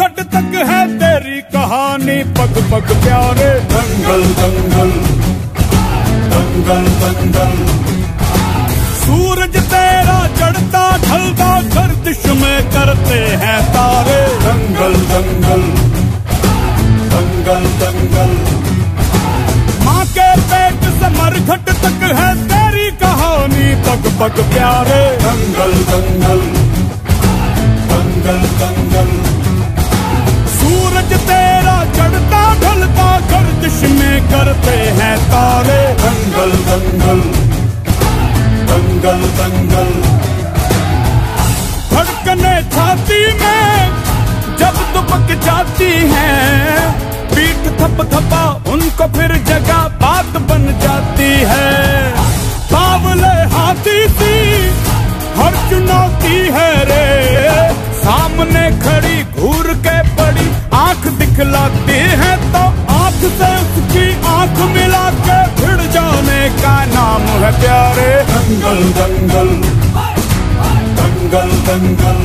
मरघट तक है तेरी कहानी, पग पग प्यारे। दंगल दंगल दंगल दंगल, सूरज तेरा चढ़ता ढलता गर्दिश में करते हैं तारे। दंगल दंगल दंगल दंगल, माँ के पेट से मरघट तक है तेरी कहानी, पग पग प्यारे। दंगल दंगल दंगल दंगल, सूरज तेरा चढ़ता ढलता गर्दिश में करते हैं तारे। दंगल दंगल दंगल दंगल, धड़कने छाती में जब दुबक जाती हैं, पीठ थप थपा उनको फिर जगह बात बन जाती है। बावले हाथी सी हर चुनौती है रे, सामने खड़ी घूर के पड़ी आंख दिखलाती है, तो आंख से उसकी आंख मिला के भिड़ जाने का नाम है प्यारे। दंगल दंगल दंगल दंगल,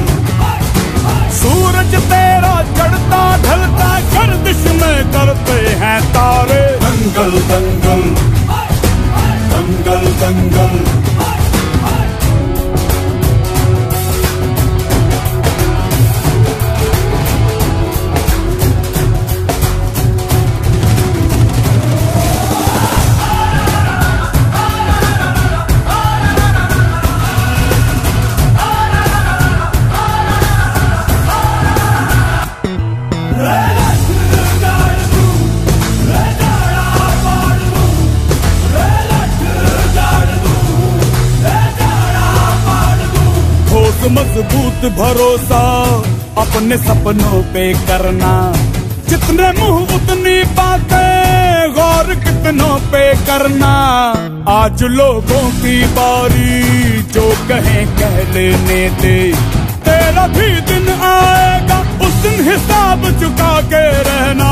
सूरज तेरा चढ़ता ढलता गर्दिश में करते हैं तारे। दंगल दंगल दंगल दंगल, मजबूत भरोसा अपने सपनों पे करना, जितने मुंह उतनी बातें, गौर कितनों पे करना। आज लोगों की बारी, जो कहें कह लेने दे, तेरा भी दिन आएगा उस दिन हिसाब चुका के रहना।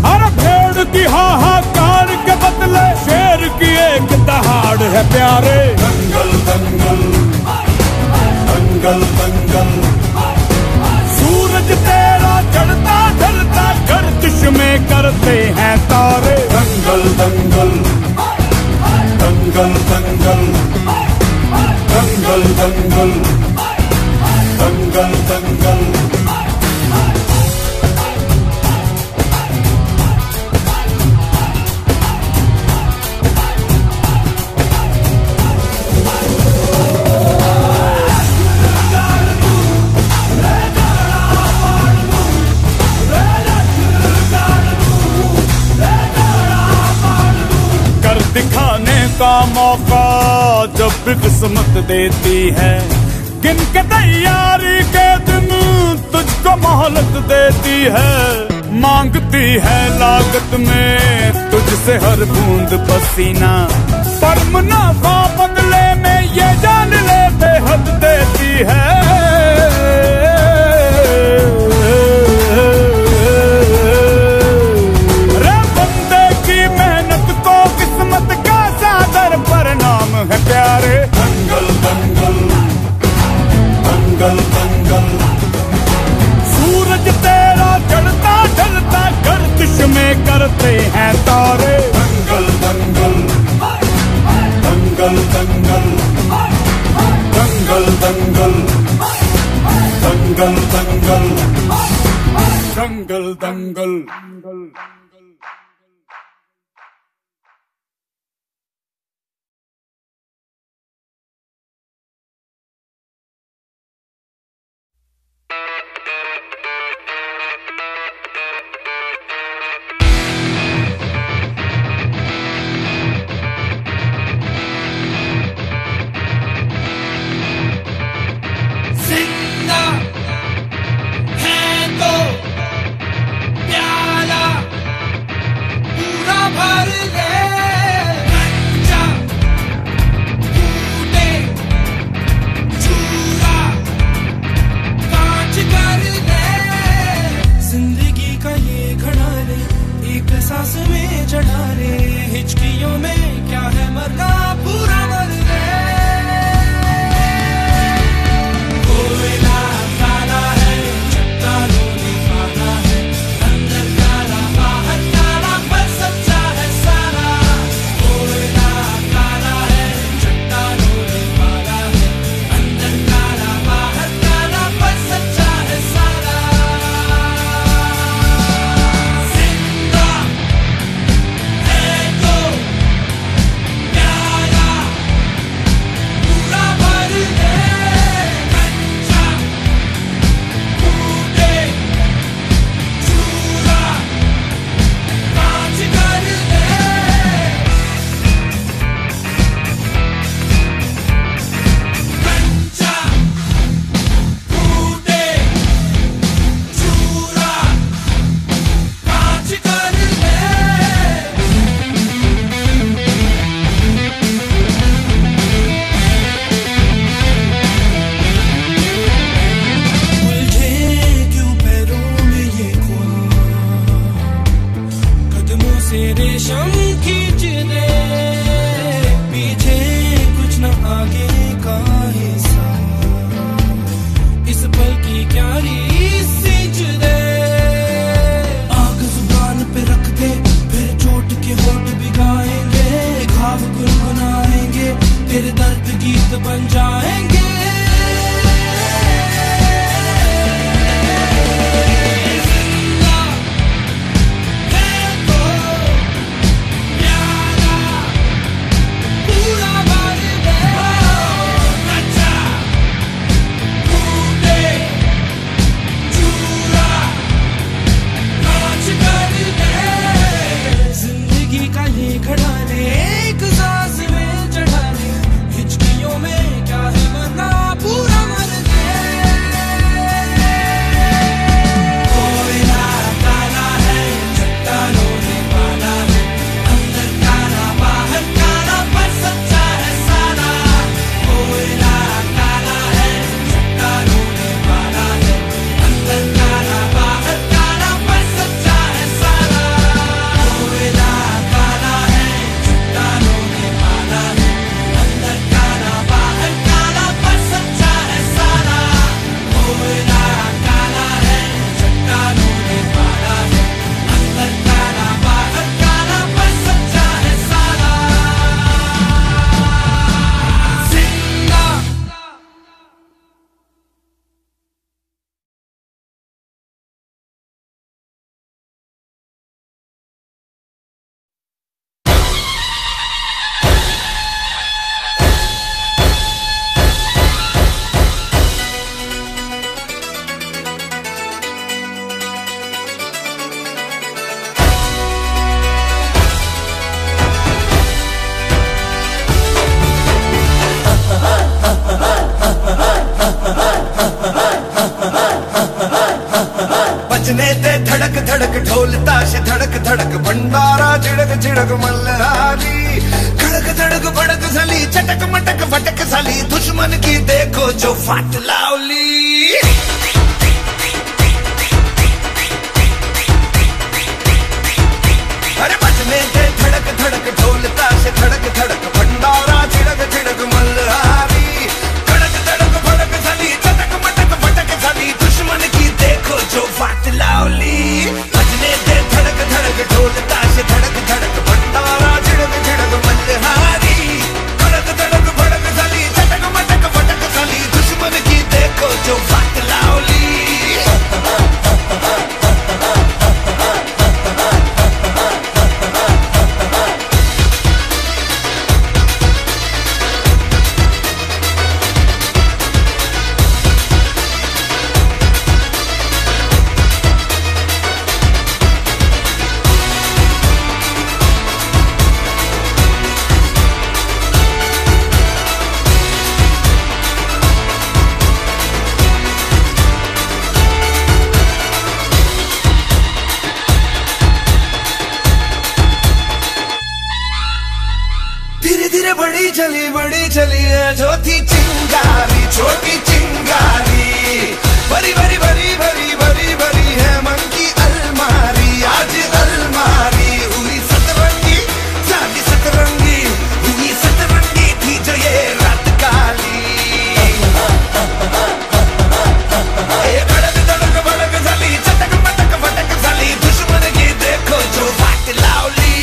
अरे भेड़ की हाहाकार के बदले शेर की एक दहाड़ है प्यारे। दंगल दंगल दंगल दंगल, सूरज तेरा चढ़ता ढलता गर्दिश में करते हैं तारे। दंगल दंगल दंगल दंगल दंगल दंगल दंगल दंगल, दिखाने का मौका जब भी किस्मत देती है, गिन के तैयारी के दिन तुझको मोहलत देती है। मांगती है लागत में तुझसे हर बूंद पसीना, पर मुनाफा बदले में ये जान ले बेहद देती है। है प्यारे। दंगल दंगल दंगल दंगल, सूरज तेरा चढ़ता ढलता गर्दिश में करते हैं तारे। दंगल दंगल दंगल दंगल दंगल दंगल दंगल दंगल दंगल दंगल। जिंदा है तो प्यार गीत गीत बन जाएंगे। बजने ते धड़क धड़क ढोल ताश धड़क धड़क भंडारा झिड़क झिड़क मल्हारी खड़क धड़क भड़क सली चटक मटक फटक सली दुश्मन की देखो जो फाट लावली। अरे बजने ते धड़क धड़क ढोल ताश धड़क धड़क भंडारा झिड़क झिड़क मल्हारी खड़क धड़क भड़क सली चटक मटक फटक सली दुश्मन की देखो जो फाट लावली। बजने ते धड़क धड़क ढोल ताश धड़क धड़क भंडारा झिड़क झिड़क मल्हारी खड़क धड़क भड़क सली चटक मटक फटक सली दुश्मन की देखो जो फाट लावली। बड़ी चली है जो थी चिंगारी छोटी चिंगारी बड़ी बड़ी बड़ी बड़ी बड़ी बड़ी है मन की अलमारी। आज अलमारी हुई सतरंगी जाली सतरंगी हुई सतरंगी थी जो ये रात काली। धड़क धड़क भड़क सली चटक मटक फटक सली दुश्मन की देखो जो फाट लावली।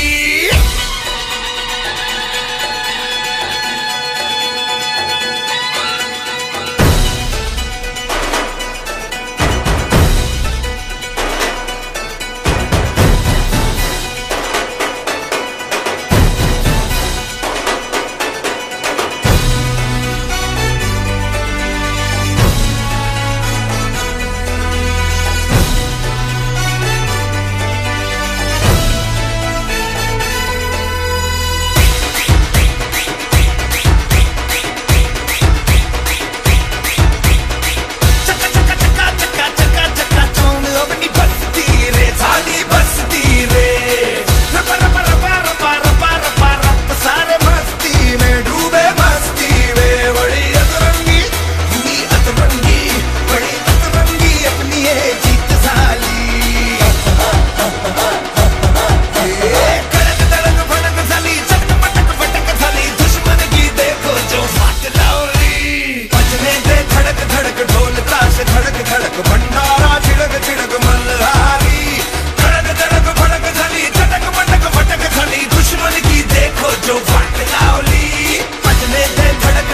जो फाट लावली बजने ते धड़क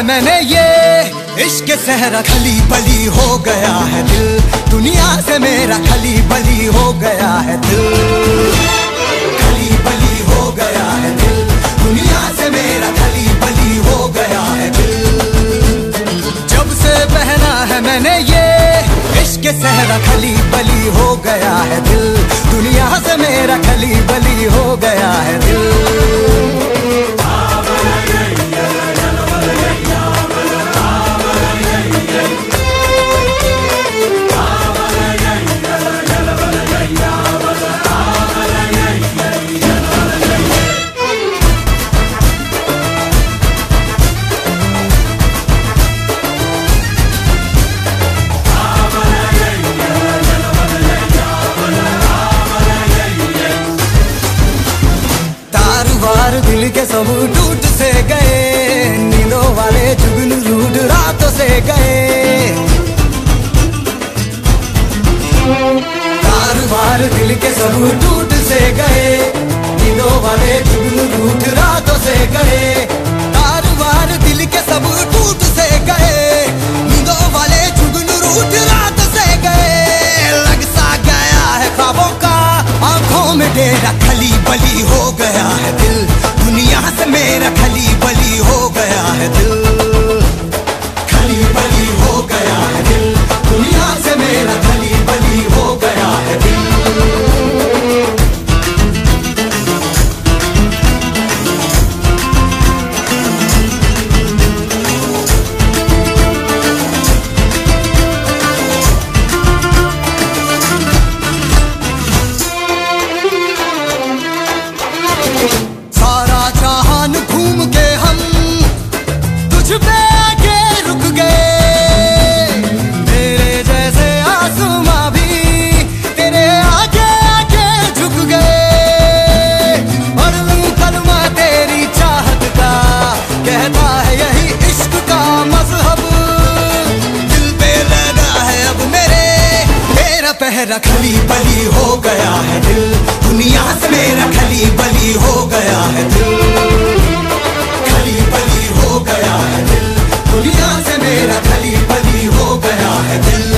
मैंने ये इश्क सहरा खली बली हो गया है दिल, दुनिया से मेरा खली बली हो गया है दिल, खली बली हो गया है दिल, दुनिया से मेरा खली बली हो गया है दिल। जब से पहना है मैंने ये इश्क सहरा खली बली हो गया है दिल, दुनिया से मेरा खली बली हो गया है दिल। दिल के सब टूट से गए, नींदों वाले जुगनू रूठ रातों से गए, तार दिल के सब टूट से गए, नींदों वाले जुगनू रूठ रातों से गए, तार दिल के सब टूट से गए, नींदों वाले जुगनू रूठ रातों से गए। लग सा गया है ख्वाबों का आंखों में डेरा, खली बली हो गया है दिल, दुनिया से मेरा खली बली हो गया है दिल, खली बली हो गया है दिल, दुनिया से मेरा खली बली हो गया है दिल। पहरा खली बली हो गया है दिल, दुनिया से मेरा खली बली हो गया है दिल, खली बली हो गया है दिल, दुनिया से मेरा खली बली हो गया है दिल।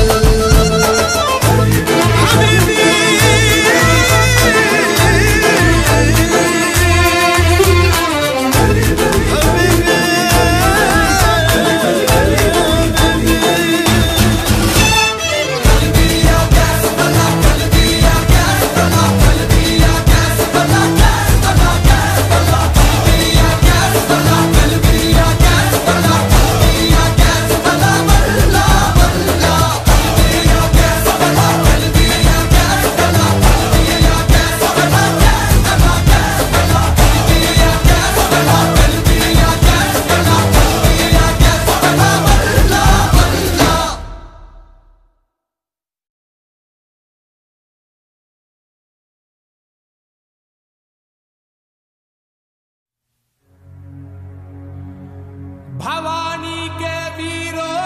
भवानी के वीरों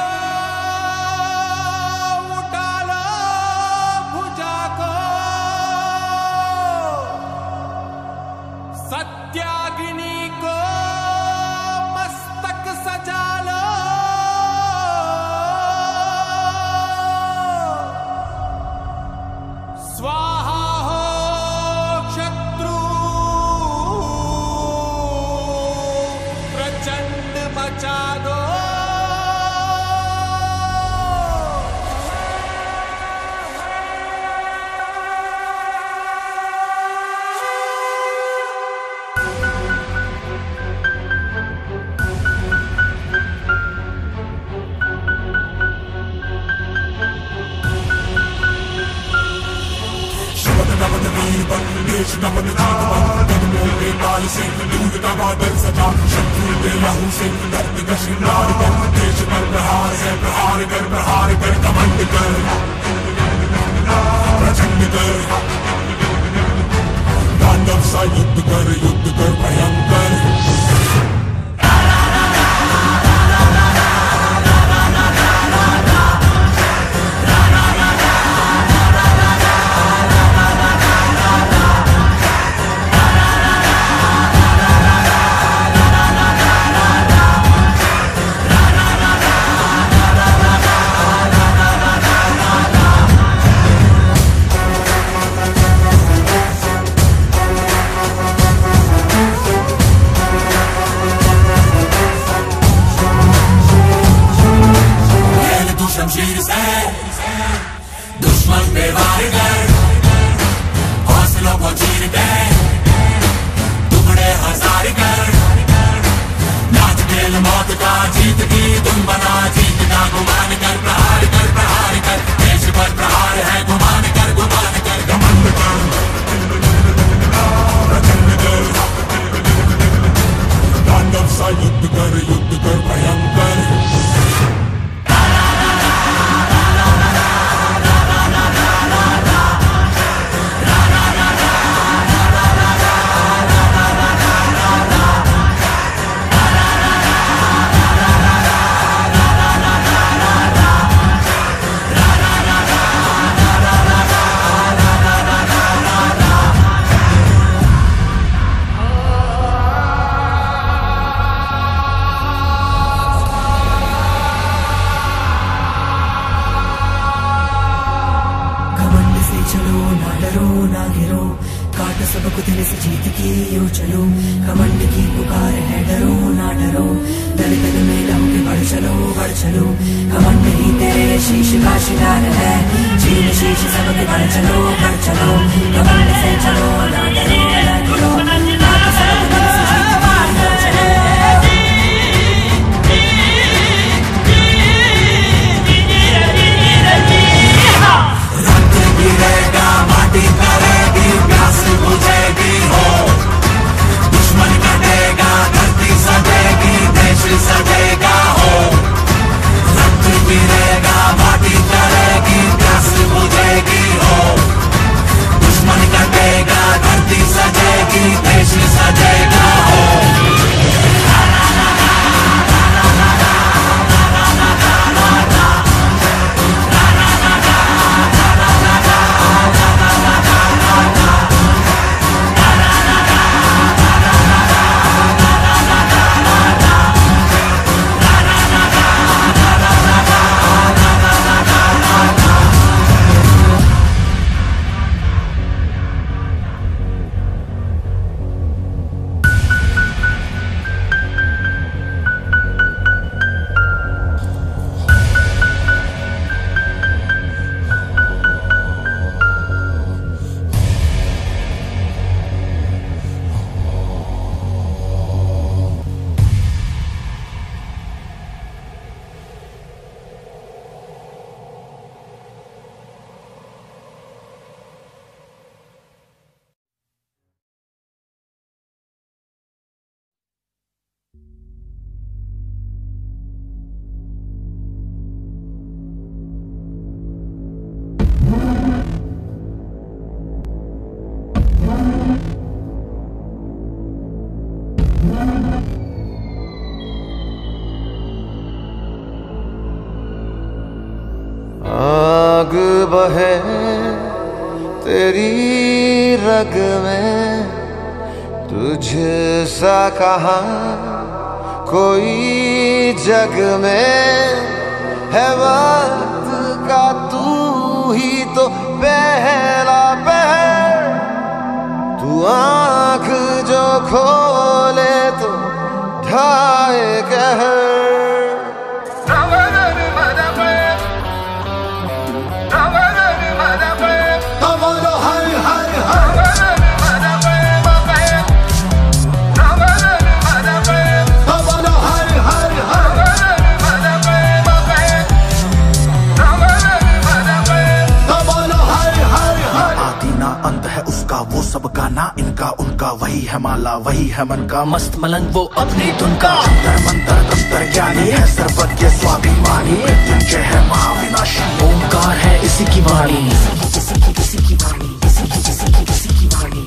उठा लो भुजा को, सत्याग्नि को मस्तक सजा लो, स्वाहा हो शत्रु प्रचंड मचा दो। देश नमन नीत बंद कदमों के ताल से दूध का बादल सजा शत्रु के लहू से धरती का श्रृंगार कर देश पर प्रहार है प्रहार कर कमंड कर प्रचंड कर तांडव सा युद्ध कर भयंकर शमशीर से दुश्मन पे वार कर हौसलों को चीर के टुकड़े हजार कर नाच खेल मौत का जीत की तुम बना जीत का गुमान कर प्रहार कर देश पर प्रहार है गुमान कर घमंड कर प्रचंड कर तांडव सा युद्ध कर भयंकर सबको दिल से जीत के यूं चलो घमंड की पुकार है डरो ना डरो दल दल में लहू के बढ़ चलो घमंड ही तेरे शीश का शिकार है चीर शीश सबके बढ़ चलो घमंड से चलो ना डरो ना डरो सबको दिल से जीत के यूं चलो गिरेगा माटी करेगी प्यास बुझेगी हो दुश्मन कटेगा धरती सजेगी देश सजेगा हो रक्त गिरेगा माटी करेगी प्यास बुझेगी हो दुश्मन कटेगा धरती सजेगी देश सजेगा हो आग बहे तेरी रग में तुझसा कहाँ कोई जग में है वक्त का तू ही तो पहला पहर तू आँख जो खोले तो ढाए कहर वो सबका ना है माला, वही है मन का मस्त मलंग, वो अपनी धुन का जंतर मंतर तंत्र ज्ञानी है, सर्वज्ञ स्वाभिमानी, मृत्युंजय है महाविनाशी, ओंकार है इसी की वाणी,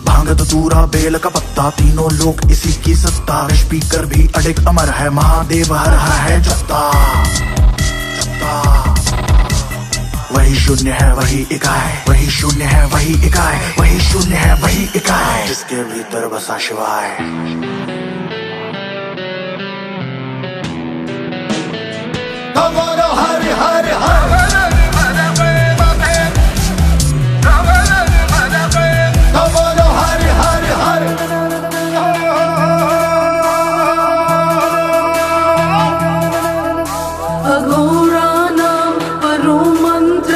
भांग धतूरा बेल का पत्ता, तीनों लोग इसी की सत्ता, स्पीकर भी अडिग अमर है, महादेव हर है जत्ता। वही शून्य है वही इकाई, वही शून्य है वही इकाई, वही शून्य है वही इकाई, जिसके भीतर बसा शिवाय। तो बोलो हर हर हर, तो बोलो हर हर हर। अघोराणां परो मंत्र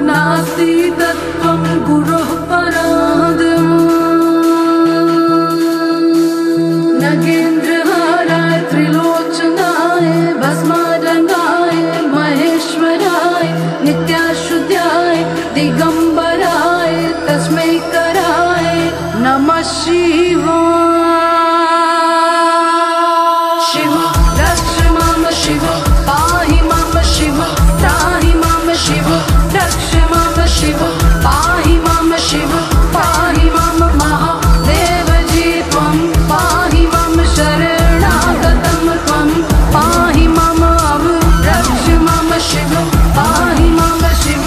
नास्ति तत्त्वं गुरोः पराद्। नगेन्द्रहाराय त्रिलोचनाय भस्मारंगाय महेश्वराय नित्याशुद्धाय दिगंबराय तस्मै कराय नमः शिवाय। शिव रक्ष मां शिव पाहि मां शिव त्राहि मां शिव रक्ष मां शिव पाहि मां शिव पाहि मां महादेव जी त्वं पाहि मां शरणागतं त्वं पाहि मां रक्ष मां शिव पाहि मां शिव।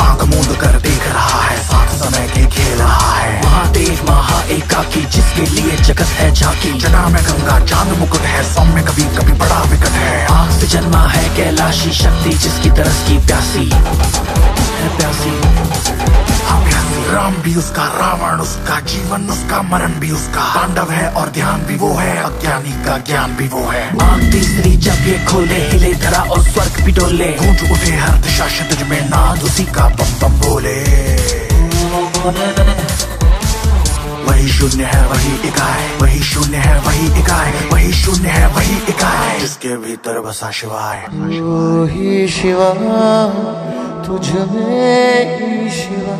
आंख मूंद कर देख रहा है, साथ समय के खेल रहा है, महादेव महा एकाकी, जिसके लिए जगत है झांकी, जना में गंगा चांद मुकुट है, सौम्य कभी कभी बड़ा विकट है, आग से जन्मा है कैलाशी शक्ति, जिसकी तरस की प्यासी है प्यासी, हाँ प्यासी। राम भी उसका, रावण उसका, जीवन उसका, मरण भी उसका, पांडव है और ध्यान भी वो है, अज्ञानी का ज्ञान भी वो है। आंख तीसरी जब ये खोले, हिले धरा और स्वर्ग भी डोले, गूंज उठे हर दिशा क्षितिज में, नाद उसी का बम बम बोले। वही शून्य है वही इकाई, वही शून्य है वही इकाई, वही शून्य है वही इकाई, जिसके भीतर बसा शिवाय। तू ही शिवा, तुझ में ही शिवा,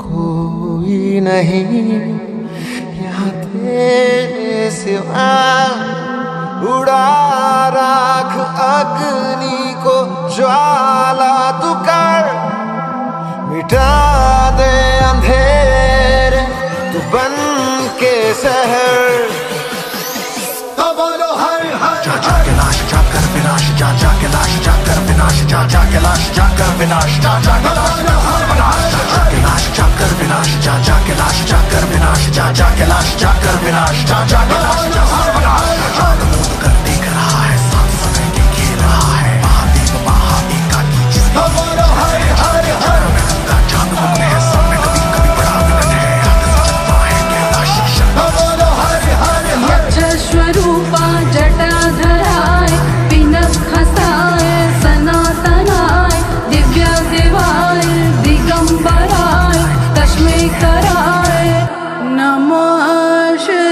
कोई नहीं यहाँ तेरे सिवा। उड़ा राख अग्नि को ज्वाला तू कर, मिटा दे अंधेरे तू बन के शहर। तो बोलो हर हर, जा जा के लाश जा कर विनाश, जा जा के लाश जा कर विनाश, जा जा के लाश जा कर विनाश, जा जा के लाश जा कर विनाश, जा जा के लाश जा कर विनाश, जा जा के लाश जा कर विनाश, जा जा के लाश जा कर विनाश, जा जा के लाश जा कर विनाश। आंख मूंद कर देख रहा है, साथ समय के खेल रहा है, महादेव महा एकाकी, जिसके बोलो हर हर हर, गंगा चांद मुकुट है, सौम्य कभी कभी बड़ा विकट है, आग से जन्मा है कैलाशी शक्ति। तो बोलो हर हर हर। स्वरूपा जटाधराय पिनखसाय सनातनाय दिव्य देवाय दिगंबराय तस्मै कराय नमः शिवाय।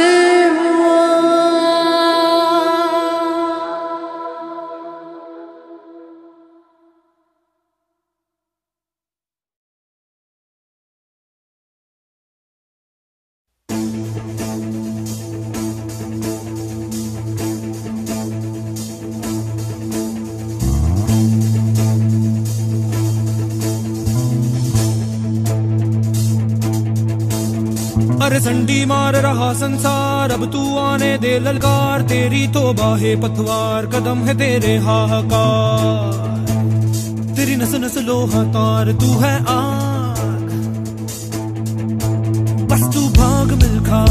अरे संडी मार रहा संसार, अब तू आने दे ललकार, तेरी तौबा है पतवार, कदम है तेरे हाहाकार, तेरी नस नस लोहा तार, तू है आग, बस तू भाग मिल्खा,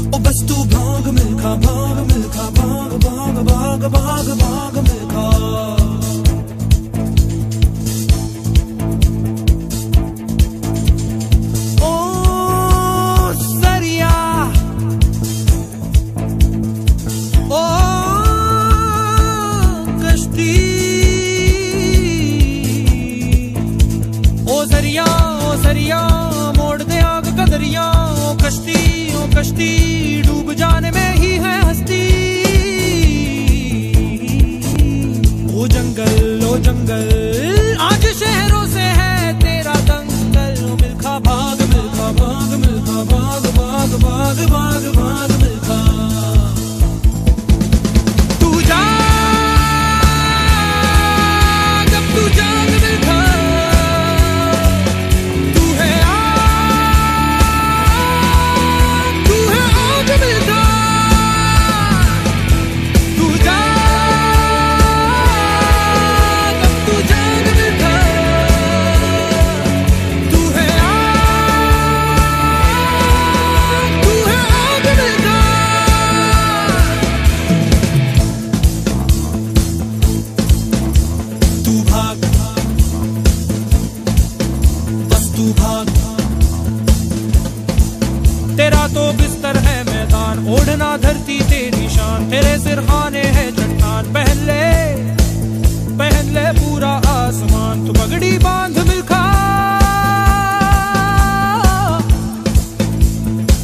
ओ बस तू भाग मिल्खा, भाग मिल्खा, भाग भाग भाग भाग भाग मिल्खा। कश्ती डूब जाने में ही है हस्ती। ओ जंगल आज शहरों से है तेरा बढ़ना धरती तेरी शान, तेरे सिरहाने है चट्टान, पहन ले पूरा आसमान, तू पगड़ी बांध मिल्खा,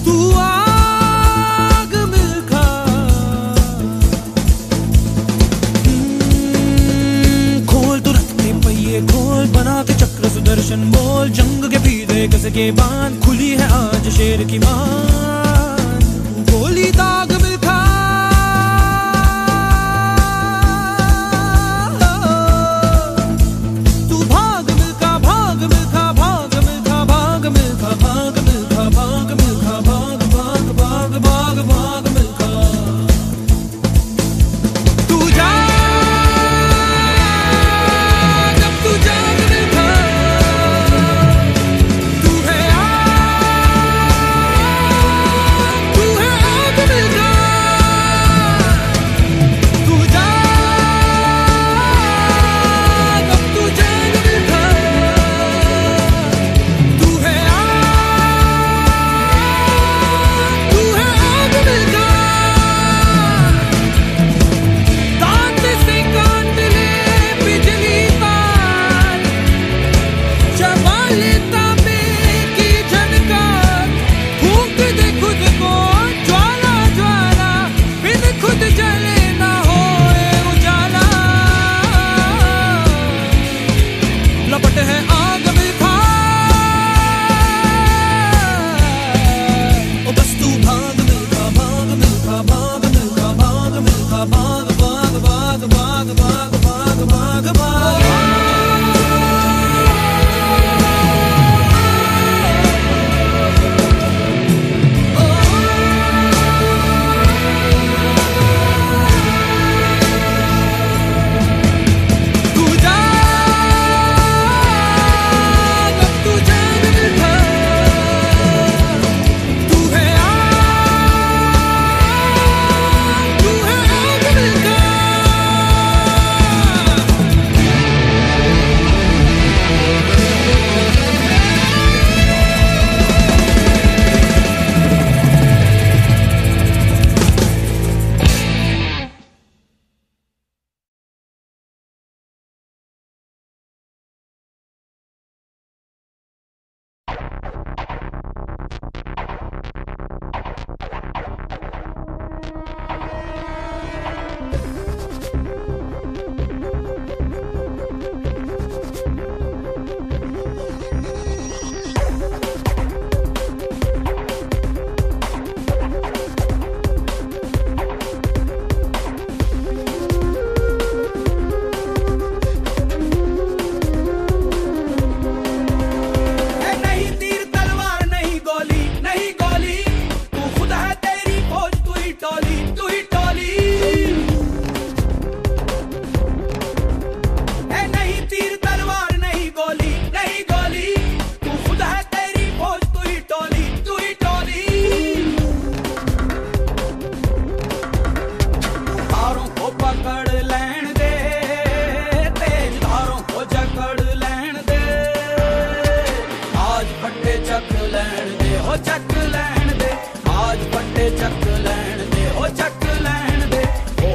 तू आग मिल्खा। खोल तू रखते पहिए खोल, बना के चक्र सुदर्शन बोल, जंग के पीछे कस के बांध, खुली है आज शेर की मान, गोली दाग मिल्खा। तू भाग मिल्खा, भाग मिल्खा, भाग मिल्खा, भाग मिल्खा, भाग मिल्खा, भाग मिल्खा, भाग भाग भाग भाग भाग मिल्खा। तू जा जब तू जाग मिल्खा, तू है आग मिल्खा, तू जा जब तू जाग मिल्खा, तू है आग मिल्खा। दांत से काट ले बिजली तार, चबा ले तांबे की झनकार, फूंक दे खुद को ज्वाला ज्वाला, बिन खुद जले ना होए उजाला। लपट है आग मिल्खा, ओ बस तू भाग मिल्खा, भाग मिल्खा, भाग मिल्खा, भाग मिल्खा, भाग भाग भाग भाग भाग भाग भाग भाग। तू जा जब तू जाग मिल्खा, तू है आग मिल्खा। नहीं तीर तलवार नहीं गोली, नहीं गोली, तू खुद है तेरी खोज, तू ही टोली, तू ही टोली। नहीं तीर तलवार नहीं गोली, नहीं गोली, तू खुद है तेरी खोज, तू ही टोली, तू ही टोली। धारों को पकड़ लैण दे, तेज धारों को जकड़ लैण दे, आज पट्टे चक लैण दे, हो चक लैण दे, आज पट्टे चक लैण दे, हो चक लैण दे,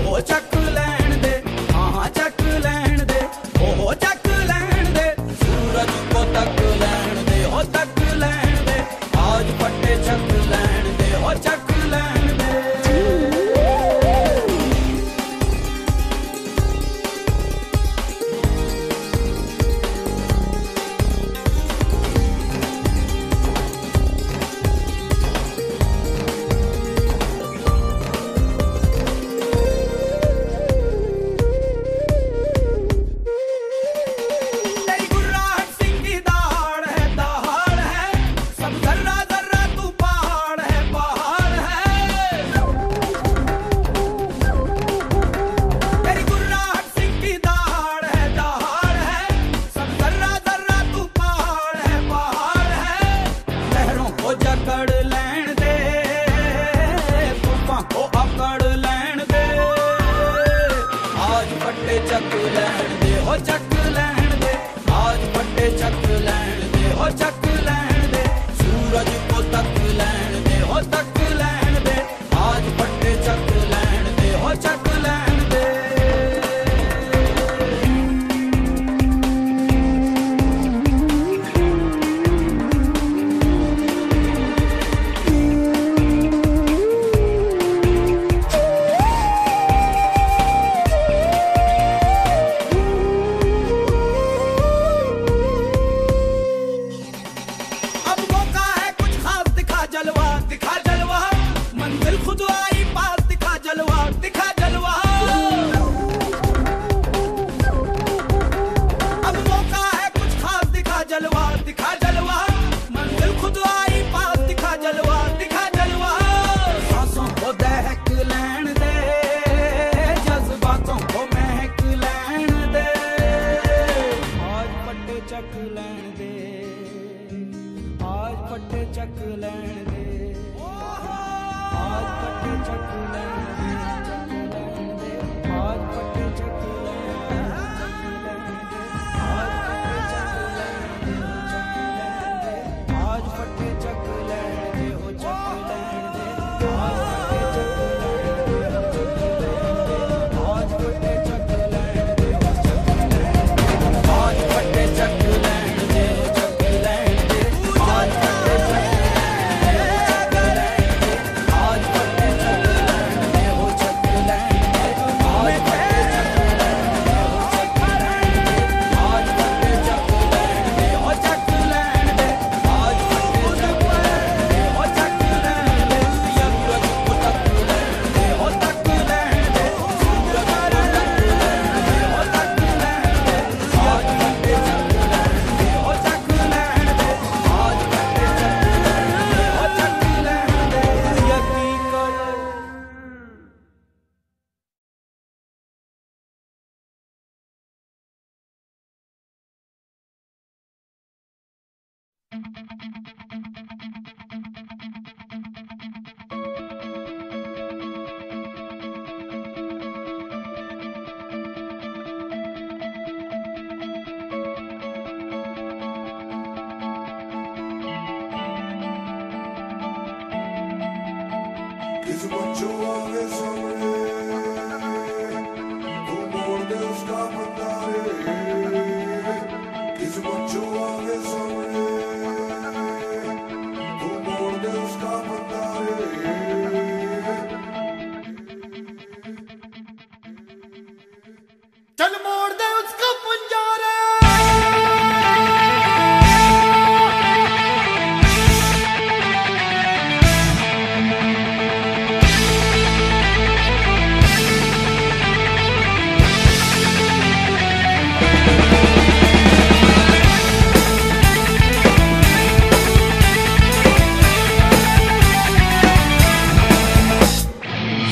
हो चक लैण दे, हाँ चक लैण दे, हो चक लैण दे, सूरज को तक लैण दे, हो तक लैण दे, आज पट्टे चक लैण दे, हो चक लैण दे। तेरी गुर्राहट सिंह की दहाड़ है, दहाड़ है, सब जर्रा जर्रा तू पहाड़ है, पहाड़ है। तेरी गुर्राहट सिंह की दहाड़ है, दहाड़ है, सब जर्रा जर्रा तू पहाड़ है, पहाड़ है। लहरों को जकड़ लैण दे, तूफान को अकड़ लैण दे, आज पट्टे चक लैण दे, हो चक लैण दे, आज पट्टे चक लैण दे, हो चक लैण दे, सूरज को तक लैण दे, हो तक लैण दे, आज पट्टे लैण दे आज पट्टे चक लैण दे आज पट्टे चक लैण दे आज पट्टे चक लैण दे आज पट्टे चक लैण दे हो चक लैण दे आज पट्टे चक लैण दे आज पट्टे चक लैण दे हो चक लैण दे आज पट्टे चक आज पट्टे चक लैण दे हो चक लैण दे आज पट्टे चक लैण दे हो चक लैण दे आज पट्टे चक लैण दे हो चक लैण दे आज पट्टे चक लैण दे हो चक लैण दे यक तक लैण दे हो तक लैण दे सूरज तक लैण दे हो तक लैण दे आज पट्टे चक लैण दे हो चक लैण दे आज पट्टे चक लैण दे हो चक लैण दे यकी कर किस बच्चों आगे सामने वो मोड़ दे उसका बंदा रे किस बच्चों आगे सामने वो मोड़ दे उसका बंदा रे चल मोड़ दे उसका पंजा रे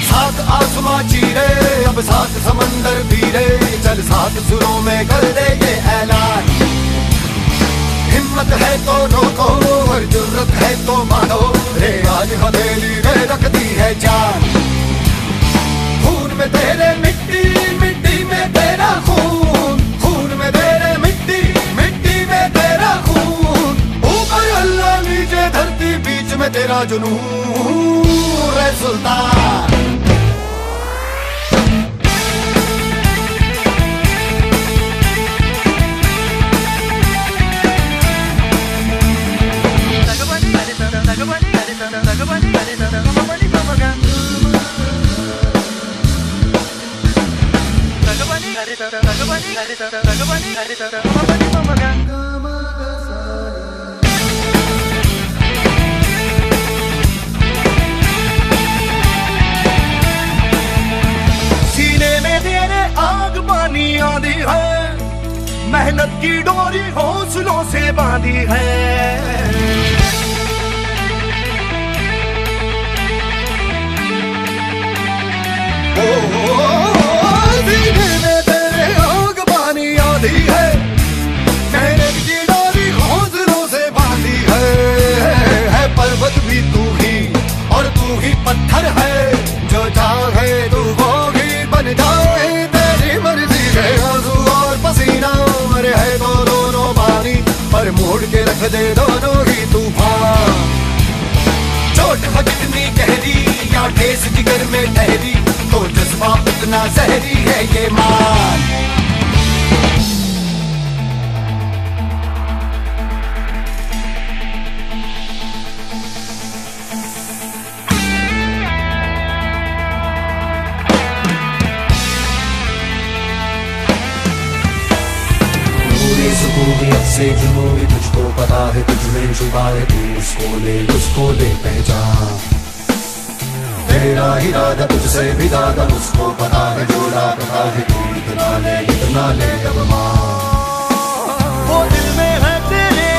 सात आसमां चीरे अब सात समंदर पीरे चल सात सुरों में कर दे ये ऐलान हिम्मत है तो रोको और जुर्रत है तो मानो रे आज हथेली में रखती है जान खून में तेरे मिट्टी मिट्टी में तेरा खून खून में तेरे मिट्टी मिट्टी में तेरा खून ऊपर अल्लाह नीचे धरती बीच में तेरा जुनून रे सुल्तान सीने में तेरे आग पानी आंधी है मेहनत की डोरी हौसलों से बांधी है सीने में तेरे आग पानी आंधी है मेहनत की डोरी हौसलों से बांधी है पर्वत भी तू ही और तू ही पत्थर है जो चाहे तू वो ही बन जाए तेरी मर्जी है आंसू और पसीना मरे है तो दोनों पानी पर मोड़ के रख दे दोनों ही तूफान चोट है कितनी गहरी या ठेस जिगर में ठहरी तो जज्बा उतना जहरी है ये मान से जुनून तुझको पता है तुझ में छुपा है तू उसको ले पहचान तेरा इरादा तुझसे भी ज्यादा उसको पता है जोड़ा पता है तू इतना ले अब वो दिल में है तेरे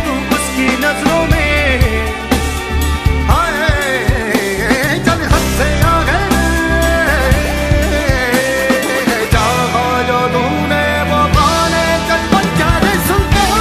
तू उसकी नजरों में आए चल हद से आगे चाहा जो तूने वो पाने चल बन जा रे सुल्तान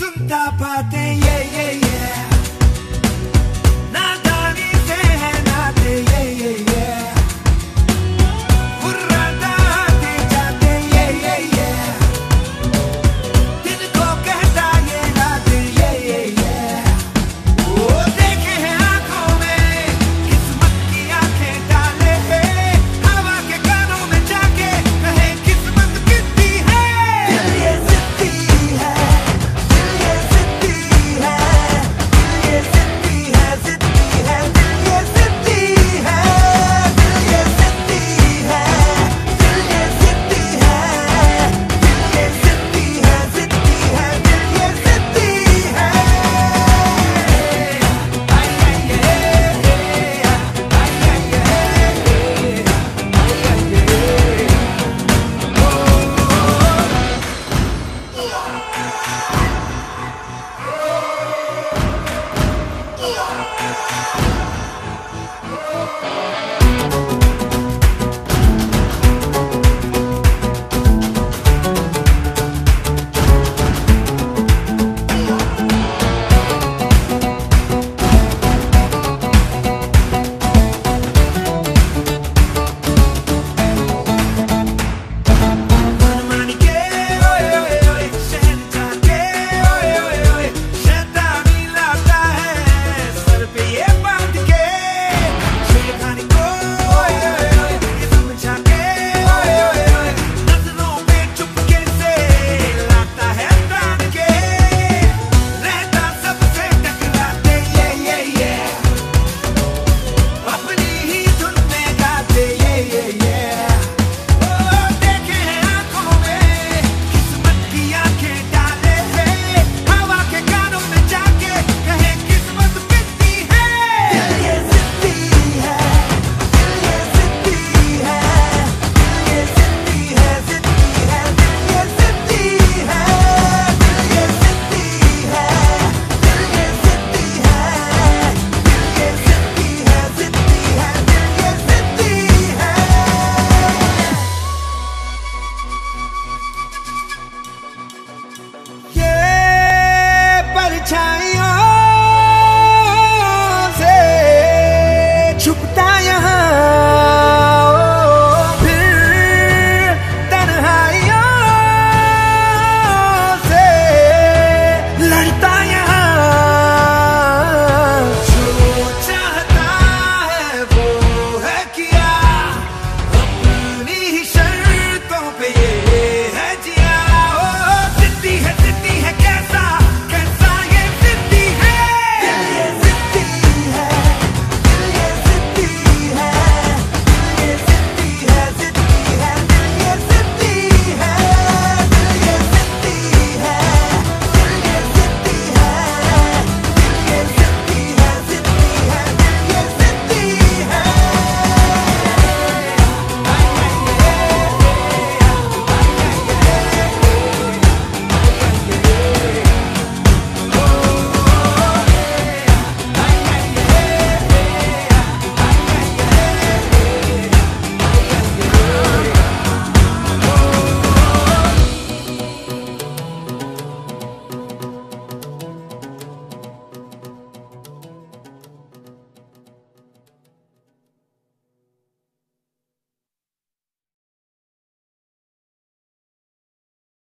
सुनता बातें